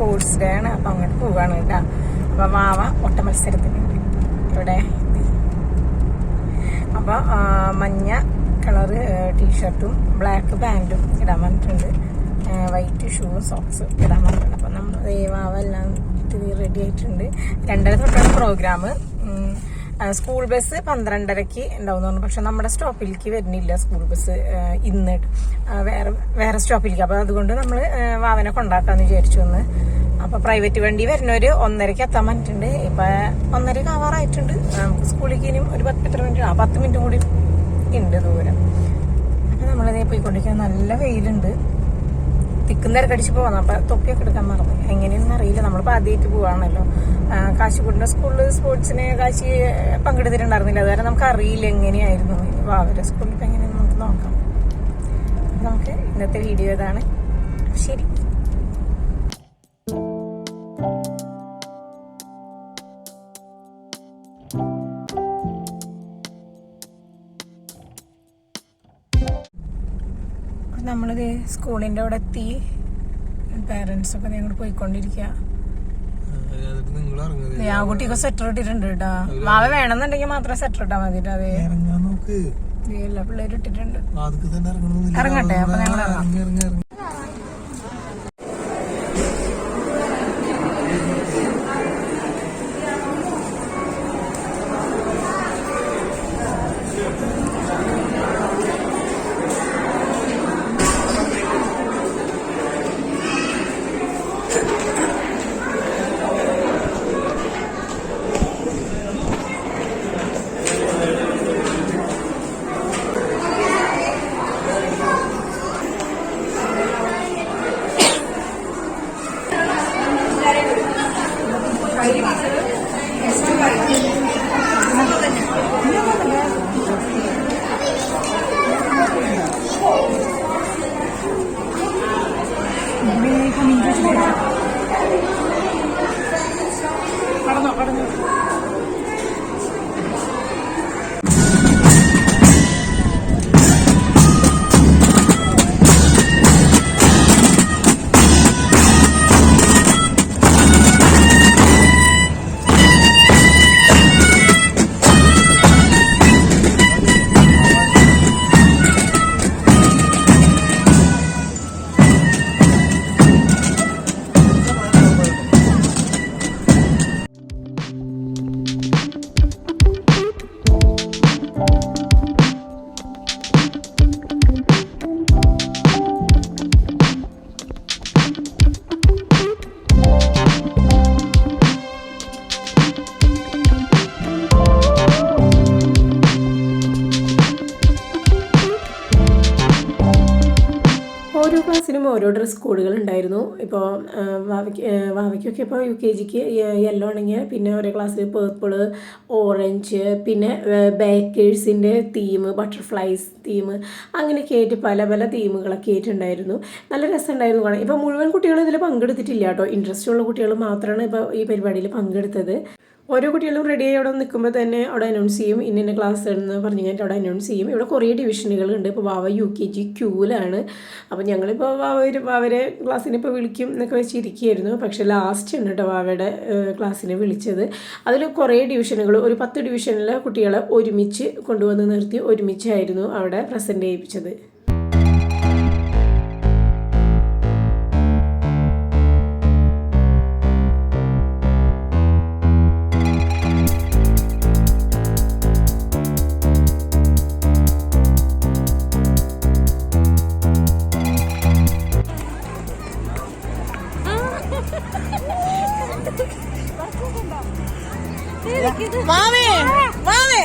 Sports day ആണ്. അപ്പം അങ്ങോട്ട് പോവുകയാണ് കേട്ടോ. അപ്പം വാവ ഓട്ട മത്സരത്തിനുണ്ട് ഇവിടെ. അപ്പോൾ മഞ്ഞ കളറ് ടീഷർട്ടും ബ്ലാക്ക് പാൻറ്റും ഇടാൻ പറഞ്ഞിട്ടുണ്ട്. വൈറ്റ് ഷൂവും സോക്സ് ഇടാൻ പറഞ്ഞിട്ടുണ്ട്. അപ്പം നമ്മൾ വാവ എല്ലാം റെഡി ആയിട്ടുണ്ട്. 2:30 തൊട്ടാണ് പ്രോഗ്രാം. സ്കൂൾ ബസ് 12:30 ഉണ്ടാവുന്നു. പക്ഷെ നമ്മുടെ സ്റ്റോപ്പിലേക്ക് വരുന്നില്ല സ്കൂൾ ബസ് ഇന്ന്, വേറെ സ്റ്റോപ്പിലേക്ക്. അപ്പോൾ അതുകൊണ്ട് നമ്മൾ വാവനെ കൊണ്ടാക്കാന്ന് വിചാരിച്ചു ഒന്ന്. അപ്പോൾ പ്രൈവറ്റ് വണ്ടി വരുന്നവര് 1:30 എത്താൻ പറഞ്ഞിട്ടുണ്ട്. ഇപ്പം 1:30 ആവാറായിട്ടുണ്ട്. നമുക്ക് സ്കൂളിലേക്ക് ഇനിയും ഒരു 10 മിനിറ്റ് കൂടി ഉണ്ട് ദൂരം. അപ്പം നമ്മളതേ പോയിക്കൊണ്ടിരിക്കുക. നല്ല വെയിലുണ്ട്. തിക്കും തിരക്കടിച്ച് പോകാം. അപ്പം തൊപ്പിയൊക്കെ എടുക്കാൻ മറന്നു. എങ്ങനെയൊന്നും അറിയില്ല. നമ്മളിപ്പോൾ ആദ്യമായിട്ട് പോവാണല്ലോ. കാശിക്കുട്ടിൻ്റെ സ്കൂളിൽ സ്പോർട്സിന് കാശി പങ്കെടുത്തിട്ടുണ്ടായിരുന്നില്ല. അതുവരെ നമുക്ക് അറിയില്ല എങ്ങനെയായിരുന്നു. അവരുടെ സ്കൂളിൽ ഇപ്പം എങ്ങനെയാണെന്ന് നമുക്ക് നോക്കാം. നമുക്ക് ഇന്നത്തെ വീഡിയോ ഇതാണ്. ശരി. നമ്മളിത് സ്കൂളിൻ്റെ അവിടെ എത്തി. പാരൻസ് ഒക്കെ ഞങ്ങൾ പോയിക്കൊണ്ടിരിക്കുക. ആ കുട്ടിയൊക്കെ സ്വെറ്റർ ഇട്ടിട്ടുണ്ട് കേട്ടോ. മാവ വേണമെന്നുണ്ടെങ്കിൽ മാത്രം സ്വെറ്റർ ഇട്ടാൽ മതി. അതെ, എല്ലാ പിള്ളേരും ഇട്ടിട്ടുണ്ട്. ഇറങ്ങട്ടെ. അപ്പൊ ഞങ്ങൾ ഇറങ്ങാം. ഓരോ ക്ലാസ്സിനും ഓരോ ഡ്രസ് കോഡുകൾ ഉണ്ടായിരുന്നു. ഇപ്പോൾ വാവയ്ക്കൊക്കെ ഇപ്പോൾ UKGക്ക് യെല്ലോ ആണെങ്കിൽ പിന്നെ ഓരോ ക്ലാസ്സിൽ പേർപ്പിൾ, ഓറഞ്ച്, പിന്നെ ബേക്കേഴ്സിൻ്റെ തീം, ബട്ടർഫ്ലൈസ് തീം, അങ്ങനെയൊക്കെ ആയിട്ട് പല പല തീമുകളൊക്കെ ആയിട്ടുണ്ടായിരുന്നു. നല്ല രസമുണ്ടായിരുന്നു കാണാൻ. ഇപ്പോൾ മുഴുവൻ കുട്ടികളും ഇതിൽ പങ്കെടുത്തിട്ടില്ല കേട്ടോ. ഇൻട്രസ്റ്റ് ഉള്ള കുട്ടികൾ മാത്രമാണ് ഇപ്പോൾ ഈ പരിപാടിയിൽ പങ്കെടുത്തത്. ഓരോ കുട്ടികളും റെഡിയായി അവിടെ നിൽക്കുമ്പോൾ തന്നെ അവിടെ അനൗൺസ് ചെയ്യും. ഇന്ന ക്ലാസ് എന്ന് പറഞ്ഞു കഴിഞ്ഞിട്ട് അവിടെ അനൗൺസ് ചെയ്യും. ഇവിടെ കുറേ ഡിവിഷനുകളുണ്ട്. ഇപ്പോൾ വാവ UKG ക്യൂലാണ്. അപ്പോൾ ഞങ്ങളിപ്പോൾ വാവരെ ക്ലാസ്സിന് ഇപ്പോൾ വിളിക്കും എന്നൊക്കെ വെച്ചിരിക്കുകയായിരുന്നു. പക്ഷേ ലാസ്റ്റ് ഉണ്ട് കേട്ടോ വാവയുടെ ക്ലാസ്സിന് വിളിച്ചത്. അതിൽ കുറേ ഡിവിഷനുകൾ, ഒരു 10 ഡിവിഷനിലെ കുട്ടികളെ ഒരുമിച്ച് കൊണ്ടുവന്ന് നിർത്തി ഒരുമിച്ചായിരുന്നു അവിടെ പ്രസൻറ്റ് ചെയ്യിപ്പിച്ചത്. Mami! Mami!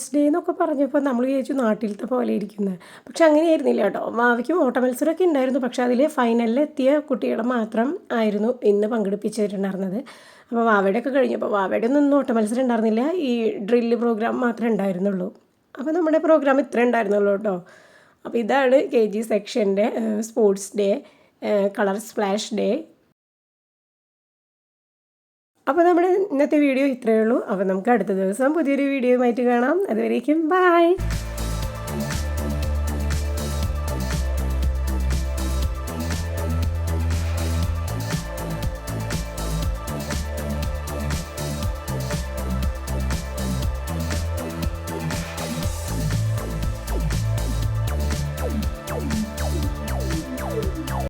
സ്പോർട്സ് ഡേ എന്നൊക്കെ പറഞ്ഞപ്പോൾ നമ്മൾ വിചാരിച്ചു നാട്ടിലത്തെ പോലെ ഇരിക്കുന്നത്. പക്ഷെ അങ്ങനെയായിരുന്നില്ല കേട്ടോ. വാവയ്ക്കും ഓട്ട മത്സരമൊക്കെ ഉണ്ടായിരുന്നു. പക്ഷെ അതിൽ ഫൈനലിൽ എത്തിയ കുട്ടികളെ മാത്രം ആയിരുന്നു ഇന്ന് പങ്കെടുപ്പിച്ചിട്ടുണ്ടായിരുന്നത്. അപ്പോൾ വാവയുടെയൊക്കെ കഴിഞ്ഞപ്പോൾ വാവയുടെ ഒന്നും ഓട്ട മത്സരം ഉണ്ടായിരുന്നില്ല. ഈ ഡ്രില്ല് പ്രോഗ്രാം മാത്രമേ ഉണ്ടായിരുന്നുള്ളൂ. അപ്പോൾ നമ്മുടെ പ്രോഗ്രാം ഇത്രേ ഉണ്ടായിരുന്നുള്ളൂ കേട്ടോ. അപ്പോൾ ഇതാണ് KG സെക്ഷൻ്റെ sports day, colour splash day. അപ്പോൾ നമ്മുടെ ഇന്നത്തെ വീഡിയോ ഇത്രയേ ഉള്ളൂ. അപ്പോൾ നമുക്ക് അടുത്ത ദിവസം പുതിയൊരു വീഡിയോയുമായിട്ട് കാണാം. അതുവരേക്കും ബൈ.